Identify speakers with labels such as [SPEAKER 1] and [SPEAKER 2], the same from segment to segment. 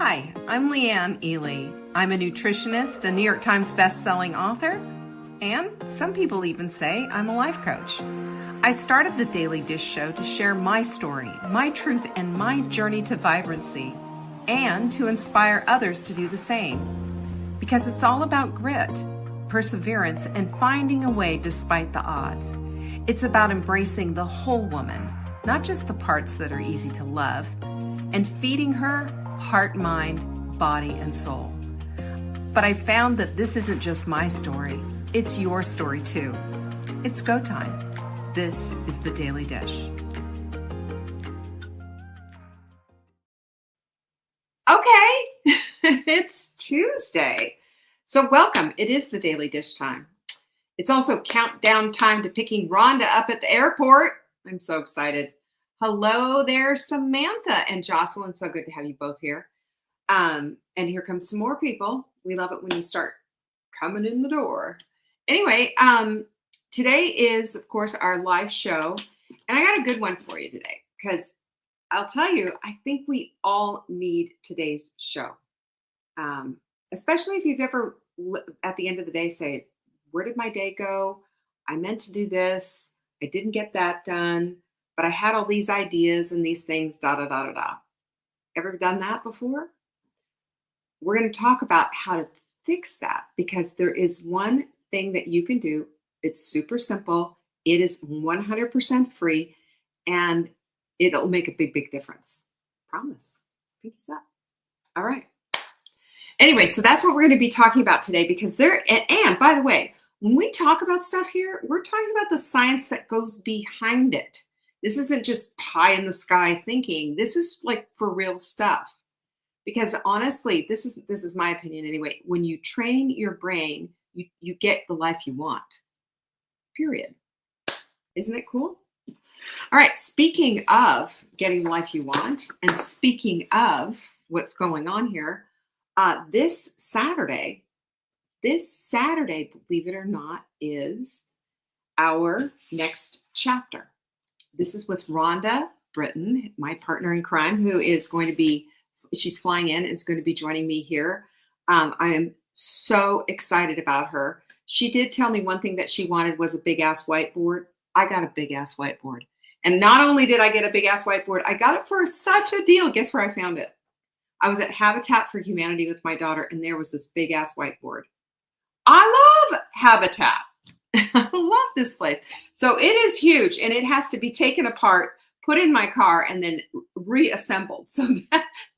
[SPEAKER 1] Hi, I'm Leanne Ely. I'm a nutritionist, a New York Times best-selling author, and some people even say I'm a life coach. I started the Daily Dish Show to share my story, my truth, and my journey to vibrancy, and to inspire others to do the same. Because it's all about grit, perseverance, and finding a way despite the odds. It's about embracing the whole woman, not just the parts that are easy to love, and feeding her heart, mind, body, and soul. But I found that this isn't just my story, it's your story too. It's go time. This is the Daily Dish. Okay, it's Tuesday. So welcome. It is the Daily Dish time. It's also countdown time to picking Rhonda up at the airport. I'm so excited. Hello there, Samantha and Jocelyn. So good to have you both here. And here comes some more people. We love it when you start coming in the door. Anyway, today is, of course, our live show. And I got a good one for you today because I'll tell you, I think we all need today's show. Especially if you've ever, at the end of the day, say, where did my day go? I meant to do this. I didn't get that done. But I had all these ideas and these things, da, da, da, da, da. Ever done that before? We're going to talk about how to fix that because there is one thing that you can do. It's super simple. It is 100% free and it'll make a big, big difference. Promise. Pinkies up. All right. Anyway, so that's what we're going to be talking about today because and by the way, when we talk about stuff here, we're talking about the science that goes behind it. This isn't just pie in the sky thinking. This is like for real stuff. Because honestly, this is my opinion anyway. When you train your brain, you get the life you want. Period. Isn't it cool? All right. Speaking of getting the life you want, and speaking of what's going on here, this Saturday, believe it or not, is our next chapter. This is with Rhonda Britton, my partner in crime, who is going to be, she's flying in, is going to be joining me here. I am so excited about her. She did tell me one thing that she wanted was a big ass whiteboard. I got a big ass whiteboard. And not only did I get a big ass whiteboard, I got it for such a deal. Guess where I found it? I was at Habitat for Humanity with my daughter, and there was this big ass whiteboard. I love Habitat. I love this place. So it is huge, and it has to be taken apart, put in my car, and then reassembled. So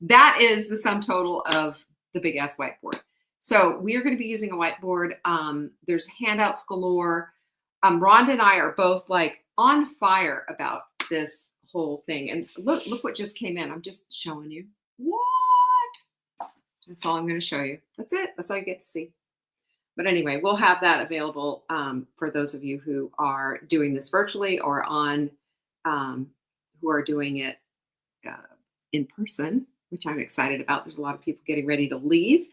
[SPEAKER 1] that is the sum total of the big ass whiteboard. So we are going to be using a whiteboard. There's handouts galore. Rhonda and I are both like on fire about this whole thing. And look what just came in. I'm just showing you. What? That's all I'm going to show you. That's it. That's all you get to see. But anyway, we'll have that available for those of you who are doing this virtually or on who are doing it in person, which I'm excited about. There's a lot of people getting ready to leave,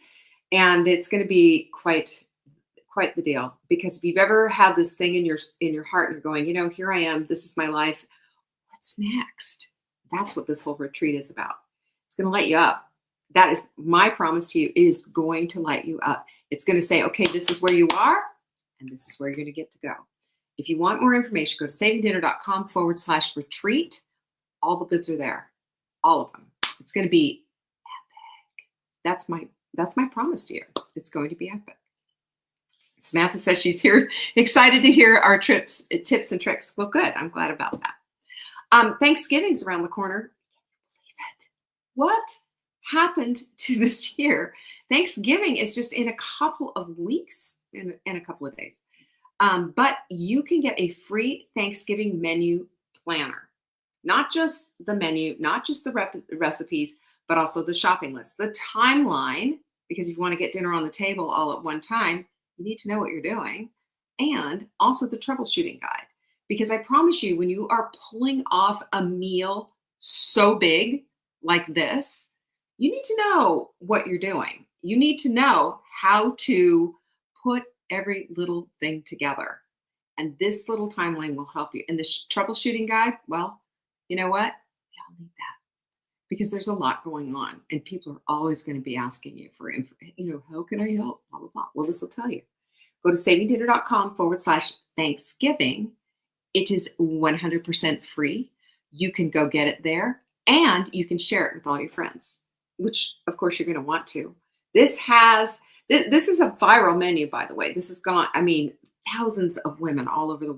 [SPEAKER 1] and it's going to be quite the deal. Because if you've ever had this thing in your heart and you're going, here I am, this is my life. What's next? That's what this whole retreat is about. It's going to light you up. That is my promise to you. It is going to light you up. It's going to say, okay, this is where you are, and this is where you're going to get to go. If you want more information, go to savingdinner.com/retreat. All the goods are there. All of them. It's going to be epic. That's my promise to you. It's going to be epic. Samantha says she's here, excited to hear our tips and tricks. Well, good. I'm glad about that. Thanksgiving's around the corner. Believe it. What happened to this year? Thanksgiving is just in a couple of weeks, in a couple of days. But you can get a free Thanksgiving menu planner. Not just the menu, not just the recipes, but also the shopping list, the timeline, because if you want to get dinner on the table all at one time, you need to know what you're doing, and also the troubleshooting guide. Because I promise you, when you are pulling off a meal so big like this, you need to know what you're doing. You need to know how to put every little thing together. And this little timeline will help you. And the troubleshooting guide, well, you know what? We all need that. because there's a lot going on and people are always going to be asking you for, how can I help? Blah, blah, blah. Well, this will tell you. Go to savingdinner.com/Thanksgiving. It is 100% free. You can go get it there and you can share it with all your friends, which of course you're going to want to. This is a viral menu, by the way. This has gone, thousands of women all over the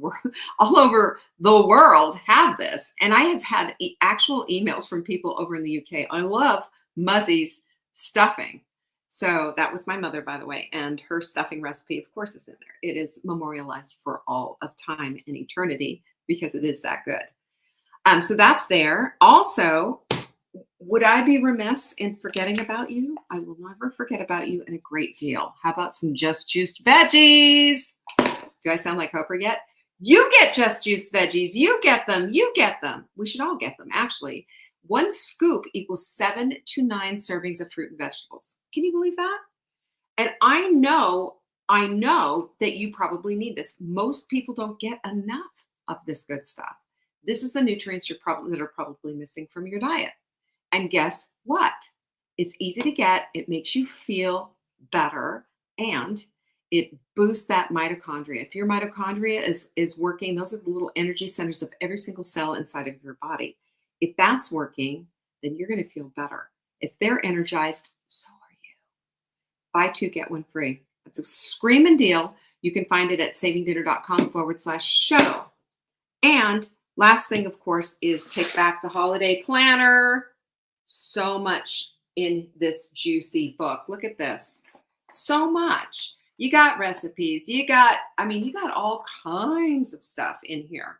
[SPEAKER 1] world have this. And I have had actual emails from people over in the UK. I love Muzzy's stuffing. So that was my mother, by the way, and her stuffing recipe, of course, is in there. It is memorialized for all of time and eternity because it is that good. So that's there. Also, would I be remiss in forgetting about you? I will never forget about you, and a great deal. How about some Just Juiced veggies? Do I sound like Oprah yet? You get Just Juiced veggies. You get them. You get them. We should all get them, actually. 1 scoop equals 7 to 9 servings of fruit and vegetables. Can you believe that? And I know that you probably need this. Most people don't get enough of this good stuff. This is the nutrients that are probably missing from your diet. And guess what? It's easy to get. It makes you feel better, and it boosts that mitochondria. If your mitochondria is working, those are the little energy centers of every single cell inside of your body. If that's working, then you're going to feel better. If they're energized, so are you. Buy 2, get 1 free. It's a screaming deal. You can find it at savingdinner.com/show. And last thing, of course, is take back the holiday planner. So much in this juicy book. Look at this. So much. You got recipes. You got all kinds of stuff in here.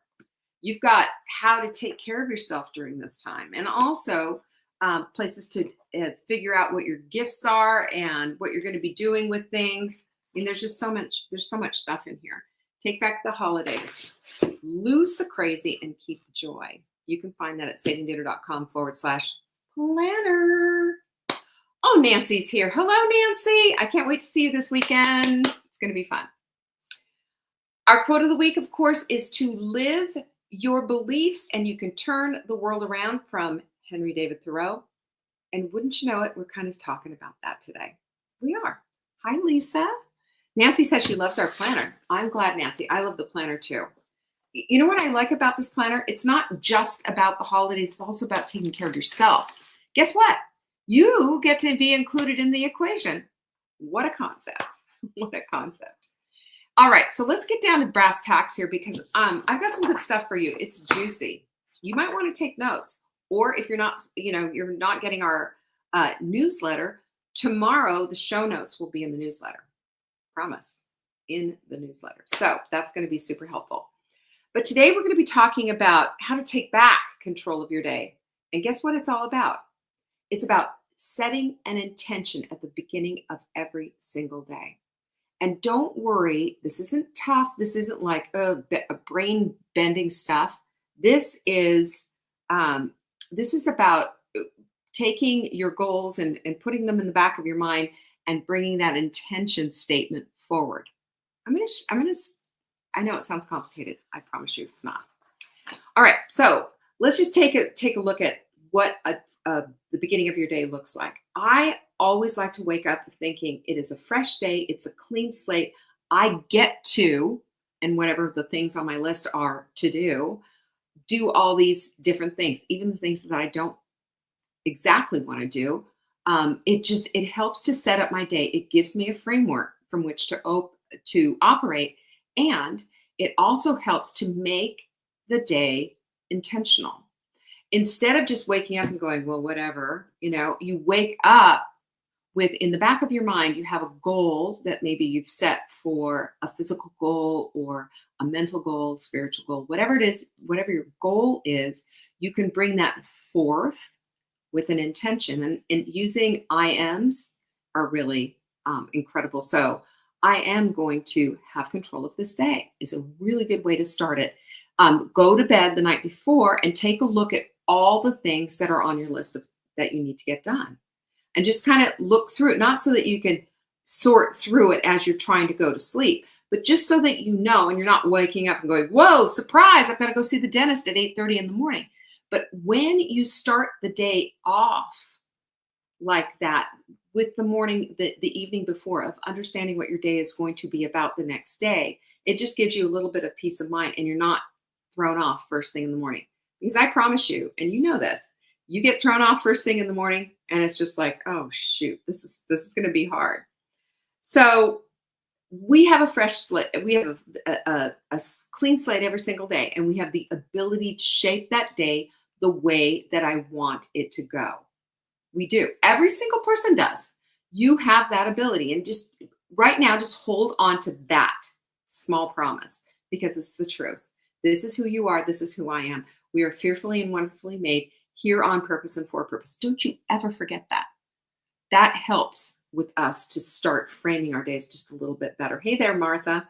[SPEAKER 1] You've got how to take care of yourself during this time, and also places to figure out what your gifts are and what you're going to be doing with things. There's just so much. There's so much stuff in here. Take back the holidays, lose the crazy, and keep the joy. You can find that at savingdinner.com/planner. Oh, Nancy's here. Hello, Nancy. I can't wait to see you this weekend. It's going to be fun. Our quote of the week, of course, is to live your beliefs and you can turn the world around, from Henry David Thoreau. And wouldn't you know it, we're kind of talking about that today. We are. Hi, Lisa. Nancy says she loves our planner. I'm glad, Nancy. I love the planner too. You know what I like about this planner? It's not just about the holidays. It's also about taking care of yourself. Guess what? You get to be included in the equation. What a concept. What a concept. All right, so let's get down to brass tacks here, because I've got some good stuff for you. It's juicy. You might want to take notes, or if you're not getting our newsletter, tomorrow the show notes will be in the newsletter. Promise, in the newsletter. So that's going to be super helpful. But today we're going to be talking about how to take back control of your day. And guess what it's all about? It's about setting an intention at the beginning of every single day. And don't worry, this isn't tough. This isn't like a brain bending stuff. This is about taking your goals and putting them in the back of your mind and bringing that intention statement forward. I know it sounds complicated. I promise you it's not. All right, so let's just take a look at what the beginning of your day looks like. I always like to wake up thinking it is a fresh day. It's a clean slate. I get to, and whatever the things on my list are to do all these different things, even the things that I don't exactly want to do. It helps to set up my day. It gives me a framework from which to operate. And it also helps to make the day intentional. Instead of just waking up and going, well, whatever, you wake up with, in the back of your mind, you have a goal that maybe you've set for a physical goal or a mental goal, spiritual goal, whatever it is, whatever your goal is, you can bring that forth with an intention. And using IMs are really incredible. So I am going to have control of this day is a really good way to start it. Go to bed the night before and take a look at all the things that are on your list that you need to get done. And just kind of look through it, not so that you can sort through it as you're trying to go to sleep, but just so that and you're not waking up and going, whoa, surprise, I've got to go see the dentist at 8:30 in the morning. But when you start the day off like that, with the morning, the evening before, of understanding what your day is going to be about the next day, it just gives you a little bit of peace of mind, and you're not thrown off first thing in the morning. Because I promise you, and you know this, you get thrown off first thing in the morning, and it's just like, oh shoot, this is going to be hard. So we have a fresh slate. We have a clean slate every single day, and we have the ability to shape that day the way that I want it to go. We do. Every single person does. You have that ability. And just right now, just hold on to that small promise, because it's the truth. This is who you are. This is who I am. We are fearfully and wonderfully made, here on purpose and for purpose. Don't you ever forget that. That helps with us to start framing our days just a little bit better. Hey there, Martha.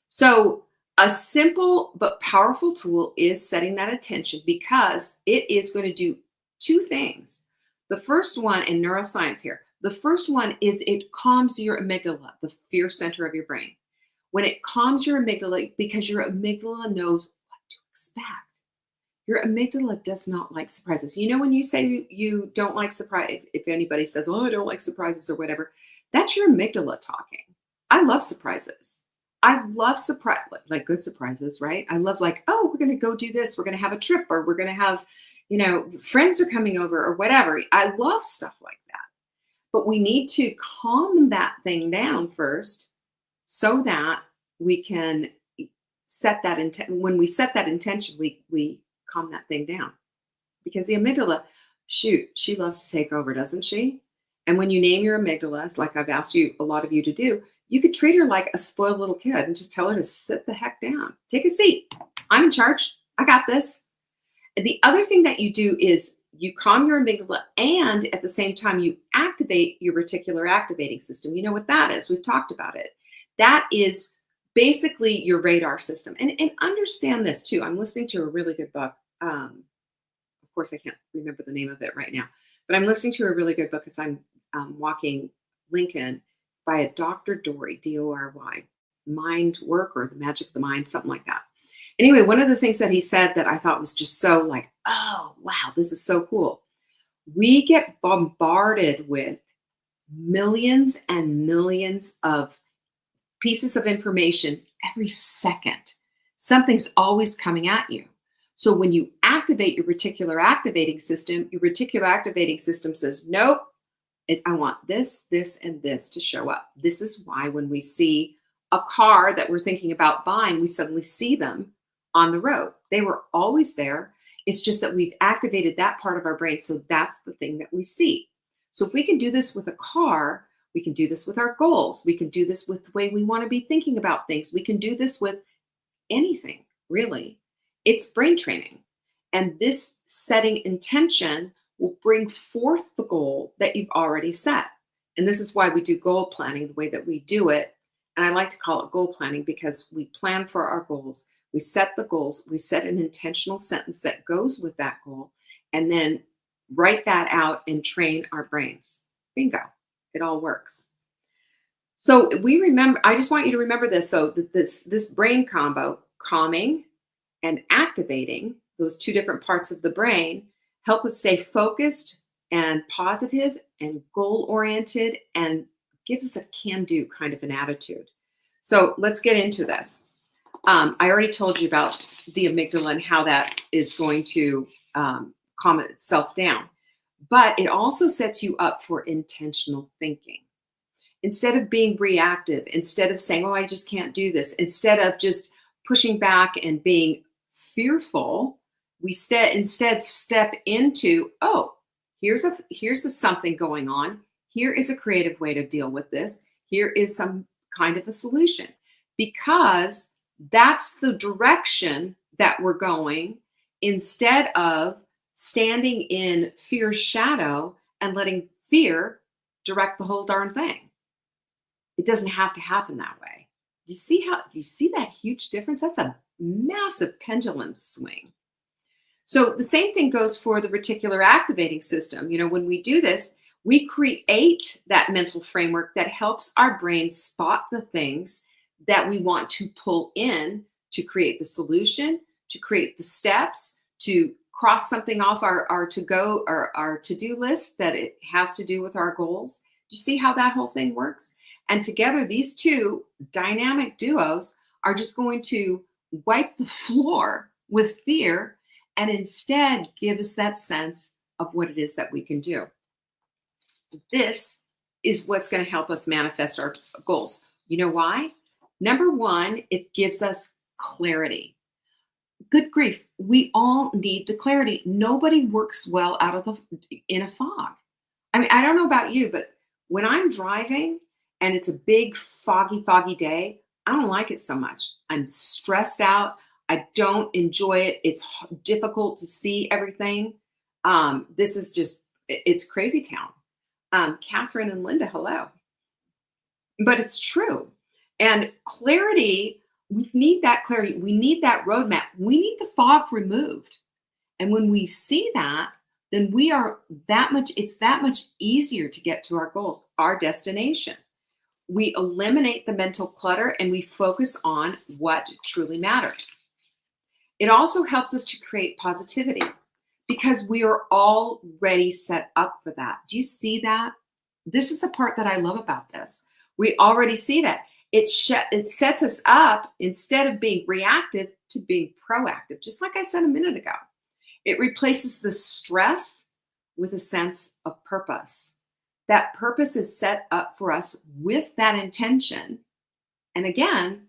[SPEAKER 1] So a simple but powerful tool is setting that intention, because it is going to do two things. The first one, in neuroscience here, the first one is it calms your amygdala, the fear center of your brain. When it calms your amygdala, because your amygdala knows what to expect. Your amygdala does not like surprises. You know, when you say you don't like surprise, if anybody says, oh, I don't like surprises or whatever, that's your amygdala talking. I love surprises. I love surprise, like good surprises, right? I love, like, oh, we're going to go do this. We're going to have a trip, or we're going to have, friends are coming over, or whatever. I love stuff like that. But we need to calm that thing down first, so that we can set that intent. When we set that intention, we calm that thing down, because the amygdala, shoot, she loves to take over, doesn't she? And when you name your amygdala, like I've asked you, a lot of you to do, you could treat her like a spoiled little kid and just tell her to sit the heck down. Take a seat. I'm in charge. I got this. And the other thing that you do is you calm your amygdala, and at the same time, you activate your reticular activating system. You know what that is? We've talked about it. That is basically your radar system. And understand this too. I'm listening to a really good book. Of course, I can't remember the name of it right now, but I'm listening to a really good book as I'm walking Lincoln, by a Dr. Dory, D-O-R-Y, Mind Work, or The Magic of the Mind, something like that. Anyway, one of the things that he said that I thought was just so like, oh, wow, this is so cool. We get bombarded with millions and millions of pieces of information every second. Something's always coming at you. So when you activate your reticular activating system, your reticular activating system says, nope, I want this, this, and this to show up. This is why when we see a car that we're thinking about buying, we suddenly see them on the road. They were always there. It's just that we've activated that part of our brain. So that's the thing that we see. So if we can do this with a car, we can do this with our goals. We can do this with the way we want to be thinking about things. We can do this with anything, really. It's brain training. And this setting intention will bring forth the goal that you've already set. And this is why we do goal planning the way that we do it. And I like to call it goal planning, because we plan for our goals. We set the goals. We set an intentional sentence that goes with that goal, and then write that out and train our brains. Bingo. It all works. So I just want you to remember this, though, that this brain combo, calming and activating, those two different parts of the brain, help us stay focused and positive and goal-oriented, and gives us a can-do kind of an attitude. So let's get into this. I already told you about the amygdala and how that is going to calm itself down. But it also sets you up for intentional thinking. Instead of being reactive, instead of saying, oh, I just can't do this, instead of just pushing back and being fearful, we instead step into, oh, here's a something going on. Here is a creative way to deal with this. Here is some kind of a solution, because that's the direction that we're going, instead of standing in fear's shadow and letting fear direct the whole darn thing. It doesn't have to happen that way. Do you see that huge difference? That's a massive pendulum swing. So the same thing goes for the reticular activating system. When we do this, we create that mental framework that helps our brain spot the things that we want to pull in to create the solution, to create the steps, to cross something off our to go or our to-do list that it has to do with our goals. You see how that whole thing works? And together, these two dynamic duos are just going to wipe the floor with fear and instead give us that sense of what it is that we can do. This is what's going to help us manifest our goals. You know why? Number one, it gives us clarity. Good grief, we all need the clarity. Nobody works well in a fog. I mean, I don't know about you, but when I'm driving and it's a big foggy day, I don't like it so much. I'm stressed out. I don't enjoy it. It's difficult to see everything. This is just, it's crazy town. Catherine and Linda, hello. But it's true. And clarity, we need that clarity. We need that roadmap. We need the fog removed. And when we see that, then it's that much easier to get to our goals, our destination. We eliminate the mental clutter and we focus on what truly matters. It also helps us to create positivity because we are already set up for that. Do you see that? This is the part that I love about this. We already see that. It sets us up, instead of being reactive, to being proactive, just like I said a minute ago. It replaces the stress with a sense of purpose. That purpose is set up for us with that intention. And again,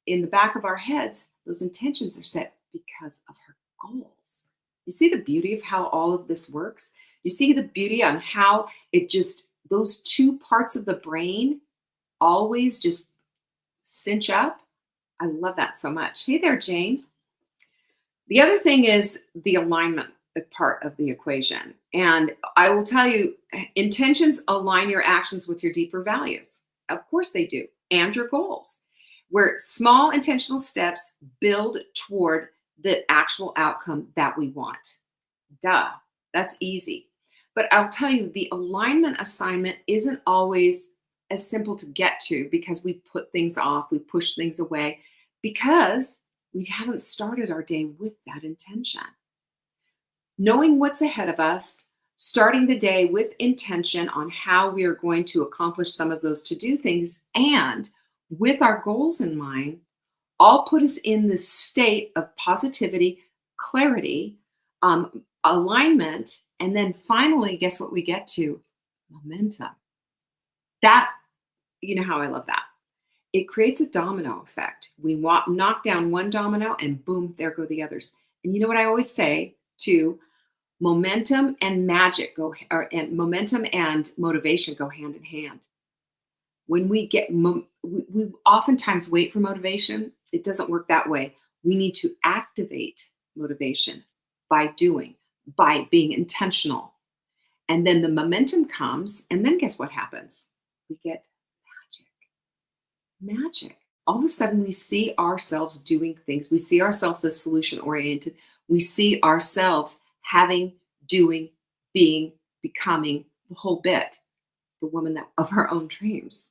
[SPEAKER 1] in the back of our heads, those intentions are set because of our goals. You see the beauty of how all of this works? You see the beauty on how those two parts of the brain always just cinch up? I love that so much. Hey there, Jane. The other thing is the alignment part of the equation. And I will tell you, intentions align your actions with your deeper values. Of course they do. And your goals, where small intentional steps build toward the actual outcome that we want. Duh, that's easy. But I'll tell you, the alignment assignment isn't always as simple to get to because we put things off, we push things away because we haven't started our day with that intention. Knowing what's ahead of us, starting the day with intention on how we are going to accomplish some of those to-do things, and with our goals in mind, all put us in this state of positivity, clarity, alignment, and then finally, guess what we get to? Momentum. That, you know how I love that. It creates a domino effect. We knock down one domino and boom, there go the others. And you know what I always say too? Momentum and momentum and motivation go hand in hand. When we we oftentimes wait for motivation. It doesn't work that way. We need to activate motivation by being intentional. And then the momentum comes, and then guess what happens? We get magic. All of a sudden, we see ourselves doing things. We see ourselves as solution-oriented. We see ourselves having, doing, being, becoming the whole bit, the woman of our own dreams.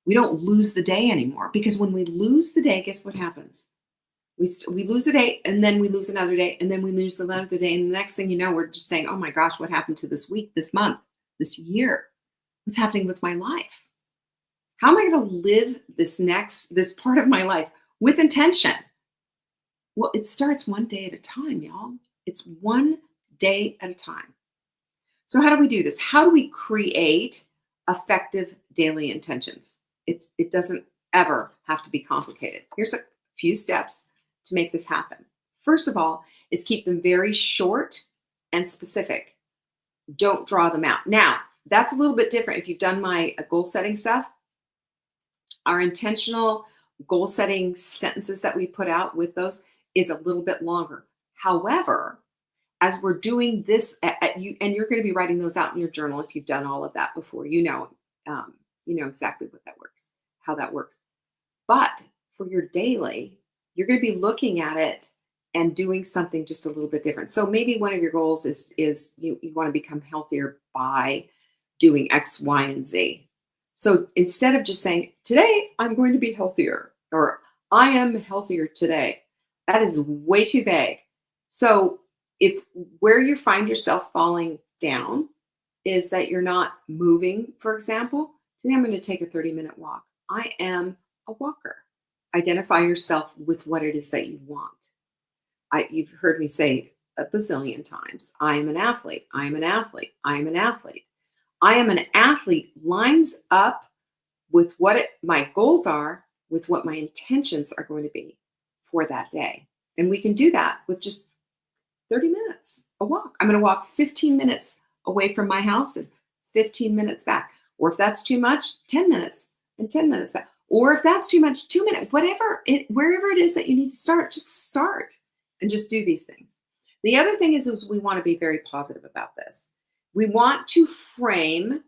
[SPEAKER 1] We don't lose the day anymore, because when we lose the day, guess what happens? We lose a day, and then we lose another day, and then we lose another day, and the next thing you know, we're just saying, oh my gosh, what happened to this week, this month, this year? What's happening with my life? How am I going to live this part of my life with intention? Well, it starts one day at a time, y'all. It's one day at a time. So how do we do this? How do we create effective daily intentions? It doesn't ever have to be complicated. Here's a few steps to make this happen. First of all, is keep them very short and specific. Don't draw them out. Now, that's a little bit different. If you've done my goal setting stuff, our intentional goal setting sentences that we put out with those is a little bit longer. However, as we're doing this, and you're going to be writing those out in your journal if you've done all of that before, you know exactly what that works, how that works. But for your daily, you're going to be looking at it and doing something just a little bit different. So maybe one of your goals is you want to become healthier by doing X, Y, and Z. So instead of just saying, today I'm going to be healthier, or I am healthier today, that is way too vague. So if where you find yourself falling down is that you're not moving, for example, today I'm going to take a 30-minute walk. I am a walker. Identify yourself with what it is that you want. You've heard me say a bazillion times, I am an athlete. I am an athlete. I am an athlete. I am an athlete lines up with what my goals are, with what my intentions are going to be for that day. And we can do that with just 30 minutes, a walk. I'm going to walk 15 minutes away from my house and 15 minutes back. Or if that's too much, 10 minutes and 10 minutes back. Or if that's too much, 2 minutes, wherever it is that you need to start, just start and just do these things. The other thing is we want to be very positive about this. We want to frame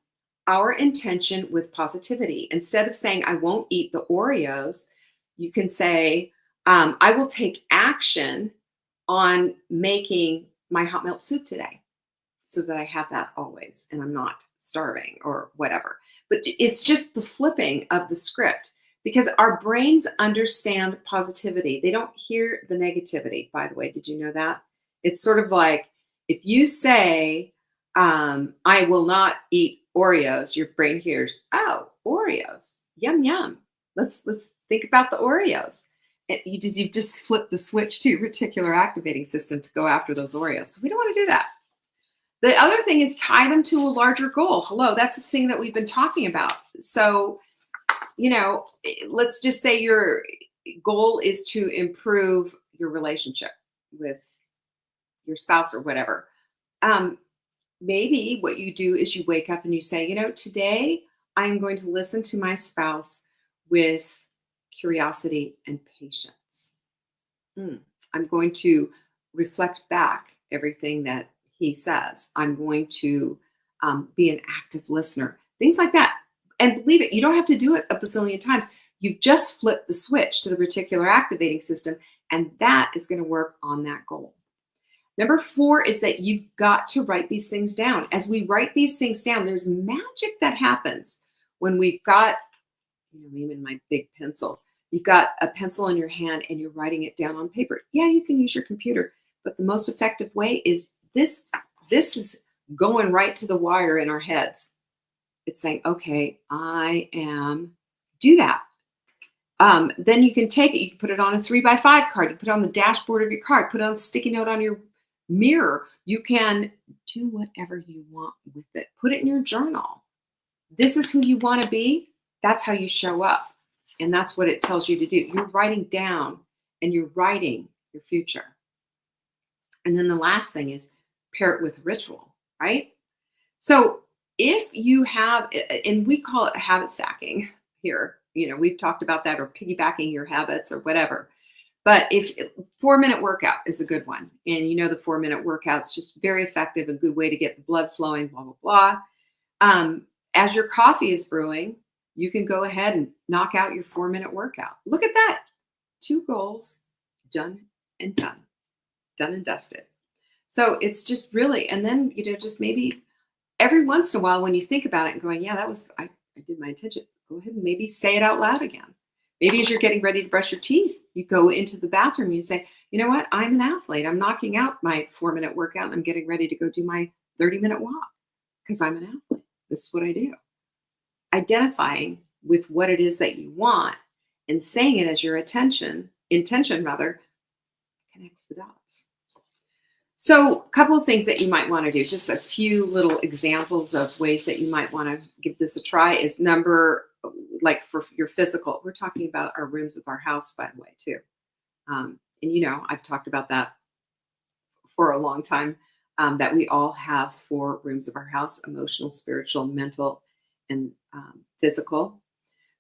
[SPEAKER 1] our intention with positivity. Instead of saying, I won't eat the Oreos, you can say, I will take action on making my hot milk soup today so that I have that always and I'm not starving or whatever. But it's just the flipping of the script because our brains understand positivity. They don't hear the negativity, by the way. Did you know that? It's sort of like if you say, I will not eat Oreos, your brain hears, oh, Oreos, yum, yum. Let's think about the Oreos. You've just flipped the switch to your reticular activating system to go after those Oreos. So we don't want to do that. The other thing is tie them to a larger goal. Hello, that's the thing that we've been talking about. So, let's just say your goal is to improve your relationship with your spouse or whatever. Maybe what you do is you wake up and you say, today I am going to listen to my spouse with curiosity and patience. I'm going to reflect back everything that he says. I'm going to be an active listener, things like that. And believe it, you don't have to do it a bazillion times. You've just flipped the switch to the reticular activating system, and that is going to work on that goal. Number 4 is that you've got to write these things down. As we write these things down, there's magic that happens when we've got, even my big pencils, you've got a pencil in your hand and you're writing it down on paper. Yeah, you can use your computer, but the most effective way is this is going right to the wire in our heads. It's saying, okay, do that. Then you can take it, you can put it on a 3x5 card, you put it on the dashboard of your car, put it on a sticky note on your mirror. You can do whatever you want with it. Put it in your journal. This is who you want to be. That's how you show up. And that's what it tells you to do. You're writing down and you're writing your future. And then the last thing is pair it with ritual, right? So if you have, and we call it habit stacking here, we've talked about that, or piggybacking your habits or whatever. But if 4-minute workout is a good one, and the 4-minute workout's just very effective, a good way to get the blood flowing, blah, blah, blah. As your coffee is brewing, you can go ahead and knock out your 4-minute workout. Look at that. 2 goals, done and done, done and dusted. So it's just really, and then, just maybe every once in a while when you think about it and going, yeah, I did my intention, go ahead and maybe say it out loud again. Maybe as you're getting ready to brush your teeth, you go into the bathroom and you say, you know what, I'm an athlete. I'm knocking out my 4-minute workout and I'm getting ready to go do my 30-minute walk because I'm an athlete. This is what I do. Identifying with what it is that you want and saying it as your intention connects the dots. So a couple of things that you might want to do, just a few little examples of ways that you might want to give this a try is like for your physical, we're talking about our rooms of our house, by the way, too. And I've talked about that for a long time, that we all have 4 rooms of our house: emotional, spiritual, mental, and physical.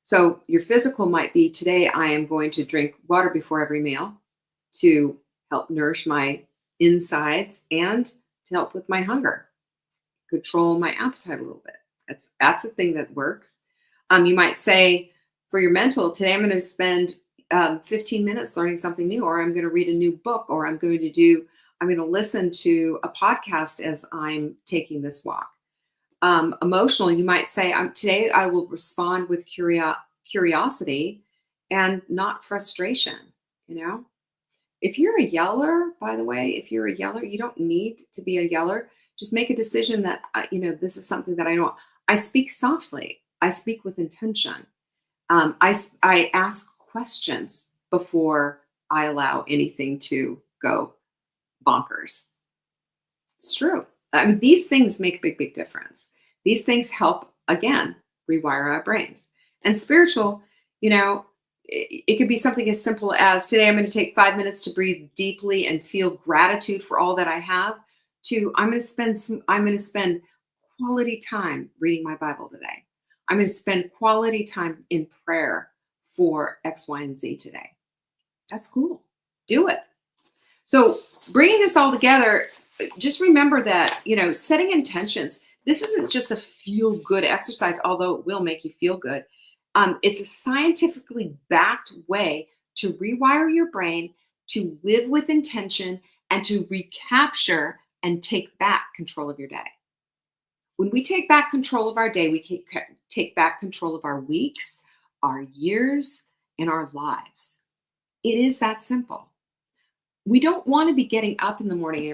[SPEAKER 1] So your physical might be, today I am going to drink water before every meal to help nourish my insides and to help with my hunger, control my appetite a little bit. That's a thing that works. You might say for your mental, today I'm going to spend 15 minutes learning something new, or I'm going to read a new book, or I'm going to listen to a podcast as I'm taking this walk. Emotional, you might say, today I will respond with curiosity and not frustration, If you're a yeller, by the way, if you're a yeller, you don't need to be a yeller. Just make a decision that, this is something that I don't. I speak softly. I speak with intention. I ask questions before I allow anything to go bonkers. It's true. I mean, these things make a big, big difference. These things help, again, rewire our brains. And spiritual, it could be something as simple as today I'm going to take 5 minutes to breathe deeply and feel gratitude for all that I have, to I'm going to spend quality time reading my Bible today. I'm going to spend quality time in prayer for X, Y, and Z today. That's cool. Do it. So bringing this all together, just remember that, setting intentions, this isn't just a feel-good exercise, although it will make you feel good. It's a scientifically backed way to rewire your brain, to live with intention, and to recapture and take back control of your day. When we take back control of our day, we take back control of our weeks, our years, and our lives. It is that simple. We don't want to be getting up in the morning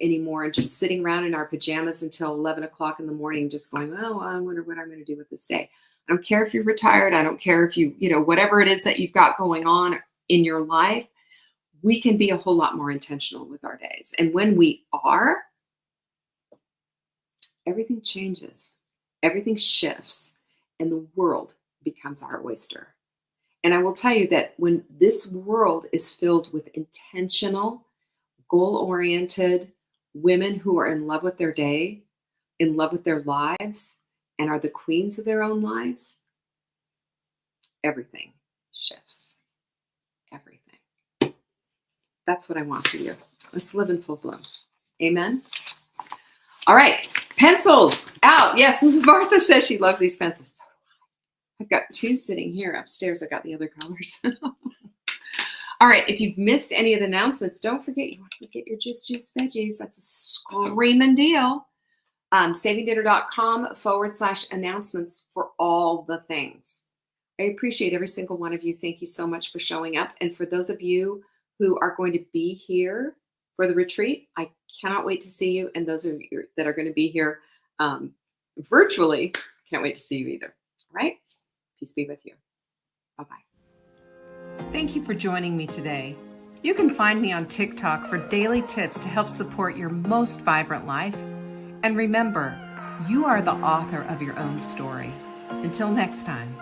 [SPEAKER 1] anymore and just sitting around in our pajamas until 11 o'clock in the morning, just going, oh, I wonder what I'm going to do with this day. I don't care if you're retired. I don't care if whatever it is that you've got going on in your life, we can be a whole lot more intentional with our days. And when we are, everything changes, everything shifts, and the world becomes our oyster. And I will tell you that when this world is filled with intentional, goal-oriented women who are in love with their day, in love with their lives, and are the queens of their own lives, everything shifts. Everything. That's what I want for you. Let's live in full bloom. Amen? All right. Pencils out. Yes, Martha says she loves these pencils. I've got 2 sitting here upstairs. I got the other colors. All right. If you've missed any of the announcements, don't forget you want to get your Just Juice veggies. That's a screaming deal. savingdinner.com/announcements for all the things. I appreciate every single one of you. Thank you so much for showing up. And for those of you who are going to be here for the retreat, I cannot wait to see you. And those of you that are going to be here virtually, can't wait to see you either. All right? Peace be with you. Bye-bye.
[SPEAKER 2] Thank you for joining me today. You can find me on TikTok for daily tips to help support your most vibrant life. And remember, you are the author of your own story. Until next time.